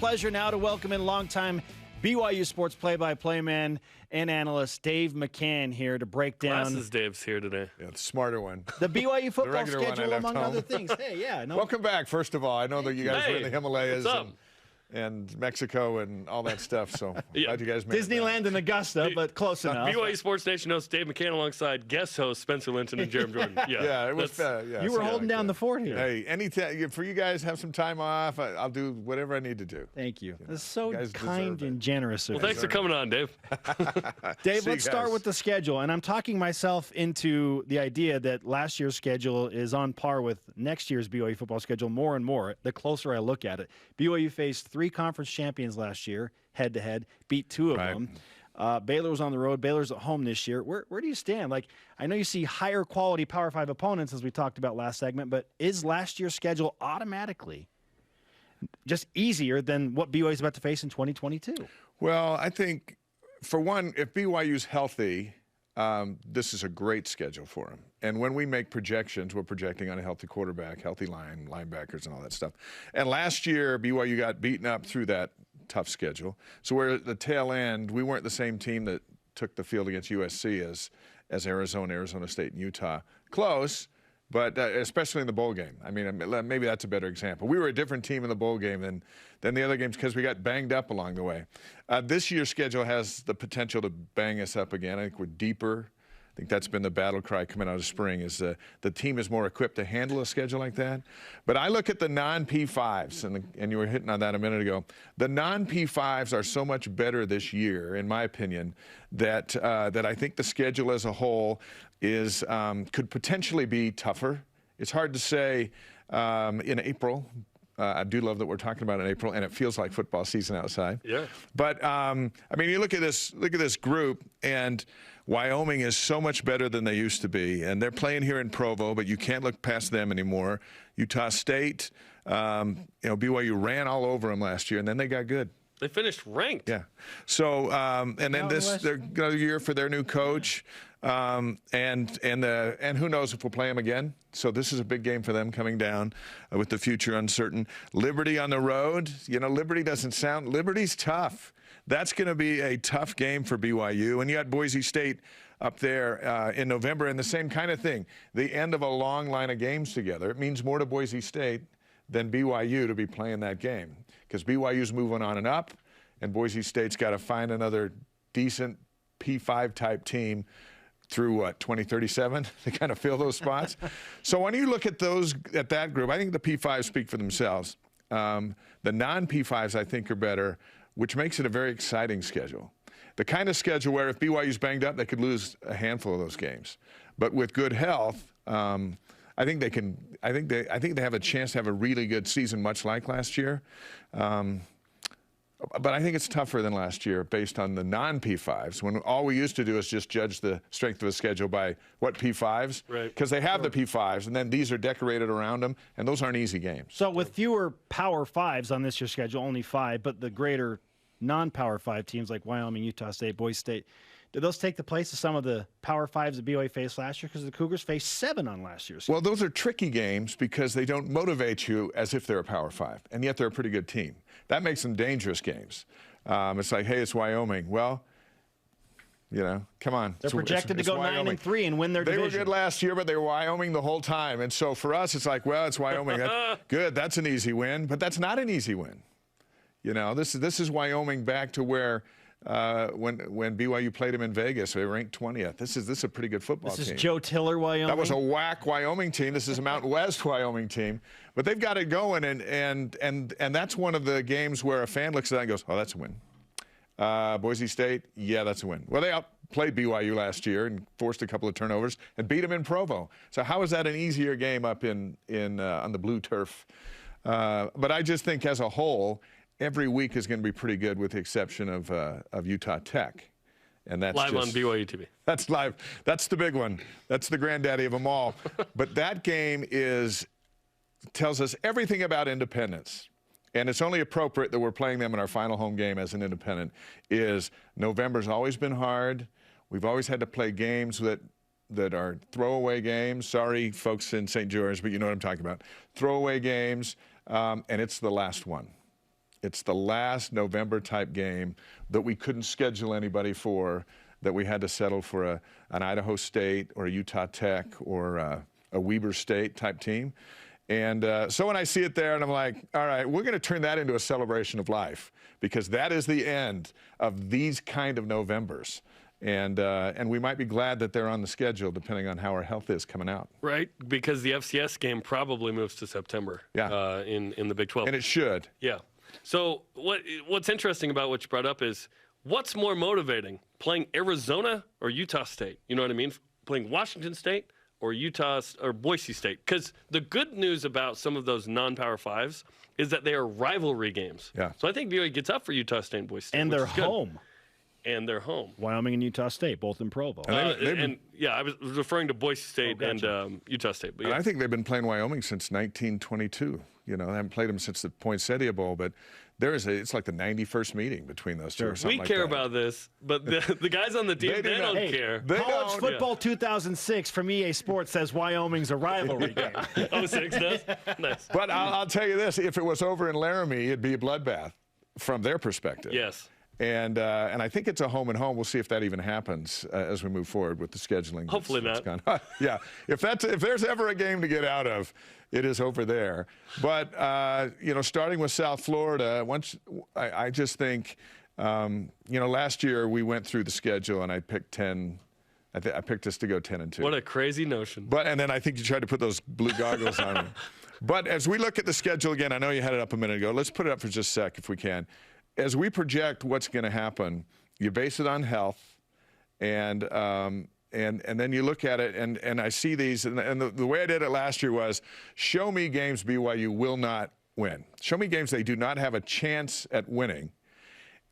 pleasure now to welcome in longtime BYU sports play-by-play man and analyst Dave McCann here to break down. Glasses Dave's here today. Yeah, the smarter one. The BYU football regular one I schedule, left among home. other things. Hey, yeah. No. Welcome back, first of all. I know that you guys were in the Himalayas what's up? and Mexico and all that stuff, so glad you guys made it back. Disneyland and Augusta, but close enough. BYU Sports Nation host Dave McCann alongside guest host Spencer Linton and Jarom Jordan. Yeah, it was yeah, You were holding down the fort here. Hey, anytime for you guys have some time off, I'll do whatever I need to do. Thank you. know, That's so you guys kind deserve it. and generous of Well, you. thanks for coming on, Dave. Dave, See you let's start guys. with the schedule. And I'm talking myself into the idea that last year's schedule is on par with next year's BYU football schedule more and more, the closer I look at it. BYU faced 3 conference champions last year, head-to-head, beat 2 of them. Baylor was on the road. Baylor's at home this year. Where do you stand? Like, I know you see higher quality Power 5 opponents, as we talked about last segment, but is last year's schedule automatically just easier than what BYU is about to face in 2022? Well, I think, for one, if BYU's healthy, this is a great schedule for them. And when we make projections, we're projecting on a healthy quarterback, healthy linebackers, and all that stuff. And last year, BYU got beaten up through that tough schedule. So we're at the tail end. We weren't the same team that took the field against USC as Arizona, Arizona State, and Utah. Close, but especially in the bowl game. I mean, maybe that's a better example. We were a different team in the bowl game than the other games because we got banged up along the way. This year's schedule has the potential to bang us up again. I think we're deeper. I think that's been the battle cry coming out of spring is the team is more equipped to handle a schedule like that. But I look at the non-P5s, and you were hitting on that a minute ago. The non-P5s are so much better this year, in my opinion, that I think the schedule as a whole is could potentially be tougher. It's hard to say in April. I do love that we're talking about in April, and it feels like football season outside. Yeah. But I mean, you look at this group, and Wyoming is so much better than they used to be, and they're playing here in Provo, but you can't look past them anymore. Utah State, BYU ran all over them last year, and then they got good. They finished ranked. Yeah. So, and then they're another year for their new coach, and who knows if we'll play them again. So this is a big game for them coming down with the future uncertain. Liberty on the road. You know, Liberty's tough. That's going to be a tough game for BYU. And you got Boise State up there in November, and the same kind of thing. The end of a long line of games together. It means more to Boise State than BYU to be playing that game because BYU's moving on and up, and Boise State's got to find another decent P5 type team through 2037 to kind of fill those spots. So when you look at that group, I think the P5s speak for themselves. The non-P5s I think are better, which makes it a very exciting schedule. The kind of schedule where if BYU's banged up, they could lose a handful of those games. But with good health, I think they can. I think they have a chance to have a really good season, much like last year. But I think it's tougher than last year based on the non-P5s, when all we used to do is just judge the strength of a schedule by what P5s, because they have the P5s, and then these are decorated around them, and those aren't easy games. So with fewer Power 5s on this year's schedule, only 5, but the greater non-Power 5 teams like Wyoming, Utah State, Boise State, do those take the place of some of the Power 5s that BYU faced last year? Because the Cougars faced 7 on last year's schedule. Well, those are tricky games because they don't motivate you as if they're a Power 5, and yet they're a pretty good team. That makes them dangerous games. It's like, hey, it's Wyoming. Well, you know, come on. They're projected to go Wyoming. 9-3 and win their division. They were good last year, but they were Wyoming the whole time. And so for us, it's like, well, it's Wyoming. That's good. That's an easy win. But that's not an easy win. You know, this is Wyoming back to where when BYU played them in Vegas, they ranked 20th. This is a pretty good football team. This is Joe Tiller, Wyoming. That was a whack Wyoming team. This is a Mountain West Wyoming team. But they've got it going, and that's one of the games where a fan looks at that and goes, oh, that's a win. Boise State, yeah, that's a win. Well, they outplayed BYU last year and forced a couple of turnovers and beat them in Provo. So how is that an easier game up on the blue turf? But I just think as a whole, every week is going to be pretty good with the exception of Utah Tech. And that's live on BYU TV. That's live. That's the big one. That's the granddaddy of them all. But that game tells us everything about independence. And it's only appropriate that we're playing them in our final home game as an independent. November's always been hard. We've always had to play games that are throwaway games. Sorry, folks in St. George, but you know what I'm talking about. Throwaway games, and it's the last one. It's the last November-type game that we couldn't schedule anybody for, that we had to settle for an Idaho State or a Utah Tech or a Weber State-type team. And so when I see it there, and I'm like, all right, we're going to turn that into a celebration of life, because that is the end of these kind of Novembers. And we might be glad that they're on the schedule, depending on how our health is coming out. Right, because the FCS game probably moves to September. Yeah. In the Big 12. And it should. Yeah. So what's interesting about what you brought up is, what's more motivating, playing Arizona or Utah State? You know what I mean? Playing Washington State or Utah or Boise State? Because the good news about some of those non-Power Fives is that they are rivalry games. Yeah. So I think BYU gets up for Utah State and Boise State. And they're home. And they're home. Wyoming and Utah State, both in Provo. And I was referring to Boise State and Utah State. But yeah. And I think they've been playing Wyoming since 1922. You know, they haven't played them since the Poinsettia Bowl, but it's like the 91st meeting between those two. Or something We like care that. about this, but the guys on the team, they don't care. College football 2006 from EA Sports says Wyoming's a rivalry game. 06 does? Nice. But I'll tell you this, if it was over in Laramie, it'd be a bloodbath from their perspective. Yes. And I think it's a home and home. We'll see if that even happens as we move forward with the scheduling. Hopefully not. Yeah, if there's ever a game to get out of, it is over there. But starting with South Florida, I just think, last year we went through the schedule and I picked 10. I picked us to go 10-2. What a crazy notion. And then I think you tried to put those blue goggles on me. But as we look at the schedule again, I know you had it up a minute ago. Let's put it up for just a sec if we can. As we project what's going to happen, you base it on health, and then you look at it, and I see these, and the way I did it last year was, show me games BYU will not win. Show me games they do not have a chance at winning.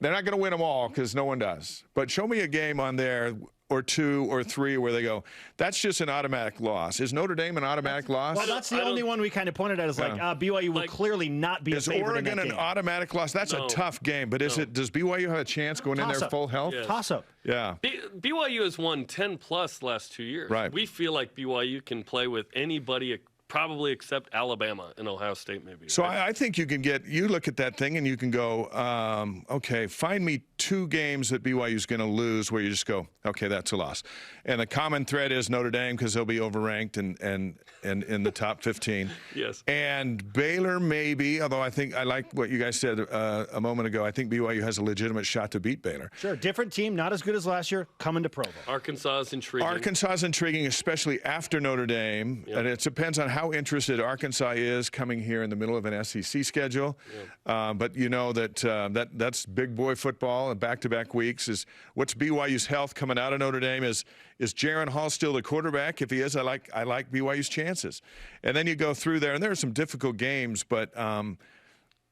They're not going to win them all because no one does. But show me a game on there or two or three where they go, that's just an automatic loss. Is Notre Dame an automatic loss? Well, that's the only one we kind of pointed at is BYU will clearly not be a favorite. Is Oregon an automatic loss? That's a tough game, but does BYU have a chance going in there full health? Yes. Toss-up. Yeah. BYU has won 10-plus last 2 years. Right. We feel like BYU can play with anybody probably except Alabama and Ohio State maybe. So I think you look at that thing and you can go, okay, find me 2 games that BYU's going to lose where you just go, okay, that's a loss. And the common thread is Notre Dame because they'll be overranked and in the top 15. Yes. And Baylor maybe, although I like what you guys said a moment ago. I think BYU has a legitimate shot to beat Baylor. Sure, different team, not as good as last year, coming to Provo. Arkansas is intriguing. Arkansas is intriguing, especially after Notre Dame. Yep. And it depends on how interested Arkansas is coming here in the middle of an SEC schedule. Yep. But you know that's big boy football and back-to-back weeks. What's BYU's health coming out of Notre Dame? Is Jaron Hall still the quarterback? If he is, I like BYU's chances. And then you go through there, and there are some difficult games, but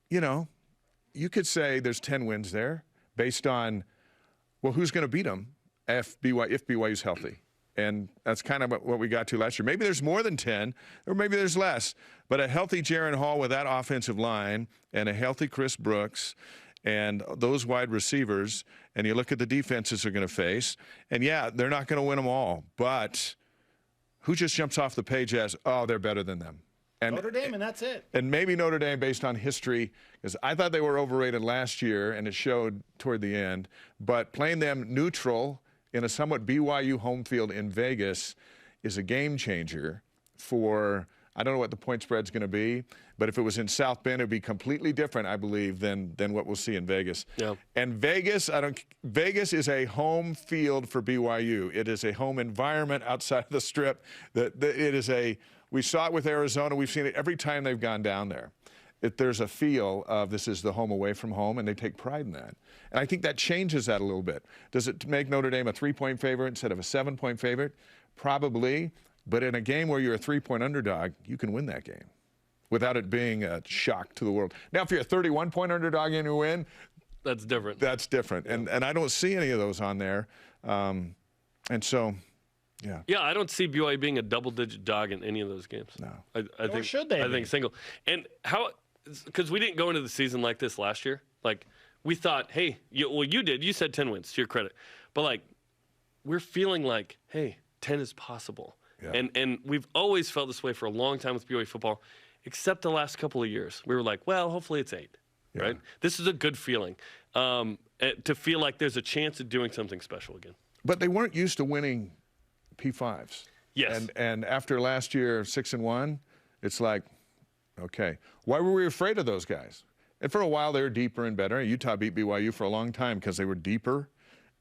you could say there's 10 wins there based on, well, who's going to beat them if BYU's healthy? And that's kind of what we got to last year. Maybe there's more than 10, or maybe there's less. But a healthy Jaron Hall with that offensive line and a healthy Chris Brooks and those wide receivers, and you look at the defenses they're going to face, and, yeah, they're not going to win them all. But who just jumps off the page as, oh, they're better than them? And Notre Dame, and that's it. And maybe Notre Dame based on history, because I thought they were overrated last year, and it showed toward the end. But playing them neutral in a somewhat BYU home field in Vegas is a game changer for, I don't know what the point spread's going to be, but if it was in South Bend, it would be completely different, I believe, than what we'll see in Vegas. Yeah. And Vegas is a home field for BYU. It is a home environment outside of the Strip. We saw it with Arizona. We've seen it every time they've gone down there. There's a feel of this is the home away from home, and they take pride in that. And I think that changes that a little bit. Does it make Notre Dame a 3-point favorite instead of a 7-point favorite? Probably. But in a game where you're a 3-point underdog, you can win that game without it being a shock to the world. Now, if you're a 31-point underdog and you win, that's different. That's different. Yeah. And I don't see any of those on there. And so, yeah. Yeah, I don't see BYU being a double-digit dog in any of those games. No. I think should they? I think single. And how – because we didn't go into the season like this last year. Like, we thought, hey, you did. You said 10 wins, to your credit. But, like, we're feeling like, hey, 10 is possible. Yeah. And we've always felt this way for a long time with BYU football, except the last couple of years. We were like, well, hopefully it's 8. right? This is a good feeling to feel like there's a chance of doing something special again. But they weren't used to winning P5s. Yes. And after last year, 6-1, it's like, okay, why were we afraid of those guys? And for a while, they were deeper and better. Utah beat BYU for a long time because they were deeper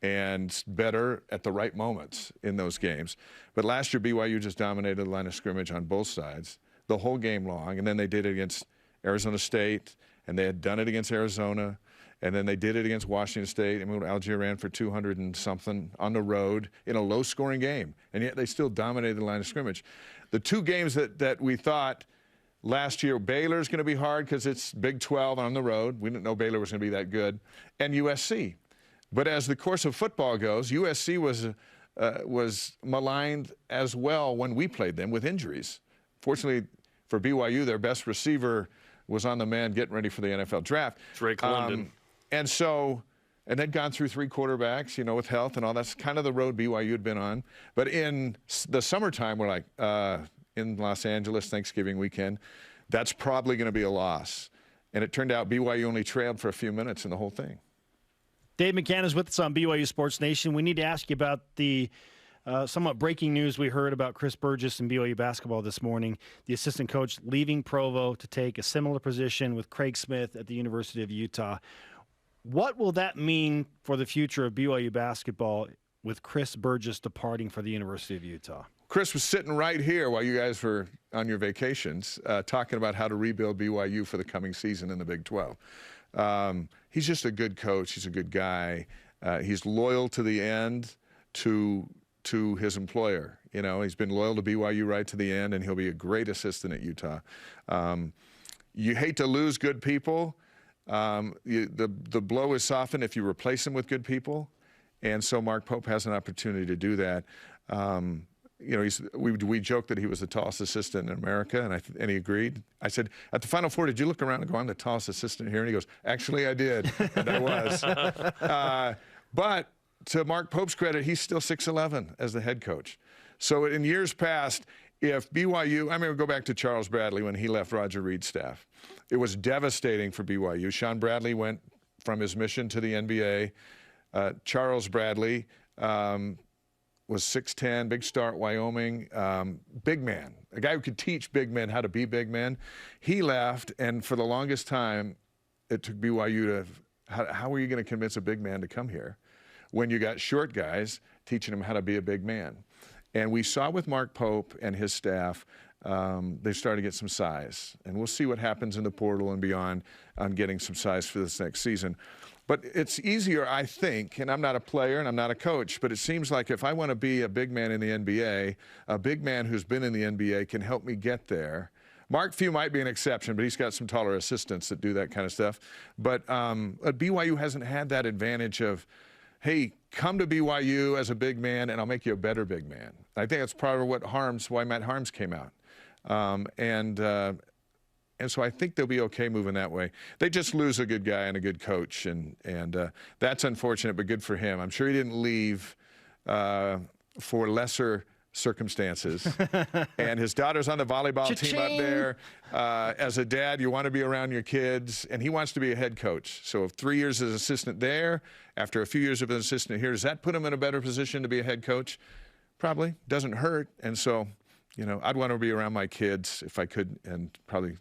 and better at the right moments in those games. But last year, BYU just dominated the line of scrimmage on both sides the whole game long. And then they did it against Arizona State, and they had done it against Arizona, and then they did it against Washington State. I mean, Algier ran for 200 and something on the road in a low-scoring game, and yet they still dominated the line of scrimmage. The two games that we thought last year, Baylor's going to be hard because it's Big 12 on the road. We didn't know Baylor was going to be that good, and USC. But as the course of football goes, USC was maligned as well when we played them with injuries. Fortunately for BYU, their best receiver was on the mend getting ready for the NFL draft. Drake London. And they'd gone through 3 quarterbacks, with health and all. That's kind of the road BYU had been on. But in the summertime, we're like, in Los Angeles, Thanksgiving weekend, that's probably going to be a loss. And it turned out BYU only trailed for a few minutes in the whole thing. Dave McCann is with us on BYU Sports Nation. We need to ask you about the somewhat breaking news we heard about Chris Burgess and BYU basketball this morning. The assistant coach leaving Provo to take a similar position with Craig Smith at the University of Utah. What will that mean for the future of BYU basketball with Chris Burgess departing for the University of Utah? Chris was sitting right here while you guys were on your vacations talking about how to rebuild BYU for the coming season in the Big 12. He's just a good coach. He's a good guy. He's loyal to the end to his employer. He's been loyal to BYU right to the end, and he'll be a great assistant at Utah. You hate to lose good people. The blow is softened if you replace them with good people, and so Mark Pope has an opportunity to do that. We joked that he was the tallest assistant in America, and he agreed. I said, at the Final Four, did you look around and go, I'm the tallest assistant here? And he goes, actually, I did, and I was. But to Mark Pope's credit, he's still 6'11" as the head coach. So in years past, if BYU, I mean, we'll go back to Charles Bradley when he left Roger Reed's staff. It was devastating for BYU. Sean Bradley went from his mission to the NBA. Charles Bradley was 6'10", big star at Wyoming, big man, a guy who could teach big men how to be big men. He left, and for the longest time, it took BYU to, how are you going to convince a big man to come here when you got short guys teaching him how to be a big man? And we saw with Mark Pope and his staff, they started to get some size. And we'll see what happens in the portal and beyond on getting some size for this next season. But it's easier, I think, and I'm not a player and I'm not a coach, but it seems like if I want to be a big man in the NBA, a big man who's been in the NBA can help me get there. Mark Few might be an exception, but he's got some taller assistants that do that kind of stuff. But BYU hasn't had that advantage of, hey, come to BYU as a big man and I'll make you a better big man. I think that's probably why Matt Harms came out. And so I think they'll be okay moving that way. They just lose a good guy and a good coach, and that's unfortunate, but good for him. I'm sure he didn't leave for lesser circumstances. And his daughter's on the volleyball team up there. As a dad, you want to be around your kids, and he wants to be a head coach. So 3 years as assistant there, after a few years of an assistant here, does that put him in a better position to be a head coach? Probably. Doesn't hurt. And so, I'd want to be around my kids if I could, and probably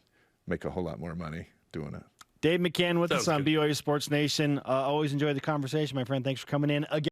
make a whole lot more money doing it. Dave McCann with us on BYU Sports Nation. Always enjoy the conversation, my friend. Thanks for coming in again.